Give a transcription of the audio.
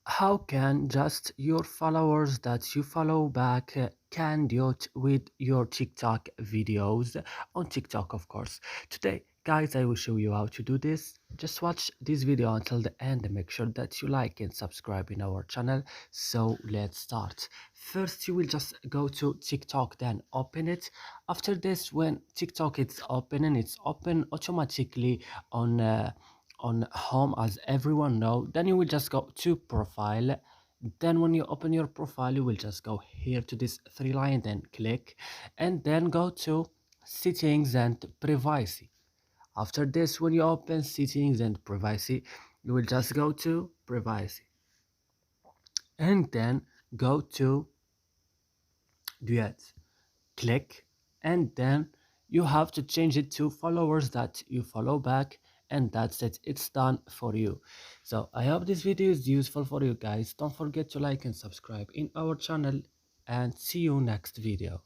How can just your followers that you follow back can do it with your TikTok videos on TikTok, of course. Today, guys, I will show you how to do this. Just watch this video until the end and make sure that you like and subscribe in our channel. So let's start. First, you will just go to TikTok, then open it. After this, when TikTok is opening, it's open automatically on home, as everyone know. Then you will just go to profile. Then when you open your profile, you will just go here to this three line, then click, and then go to settings and privacy. After this, when you open settings and privacy, you will just go to privacy and then go to Duet, click, and then you have to change it to followers that you follow back, and that's it, it's done for you. So I hope this video is useful for you guys. Don't forget to like and subscribe in our channel, and see you next video.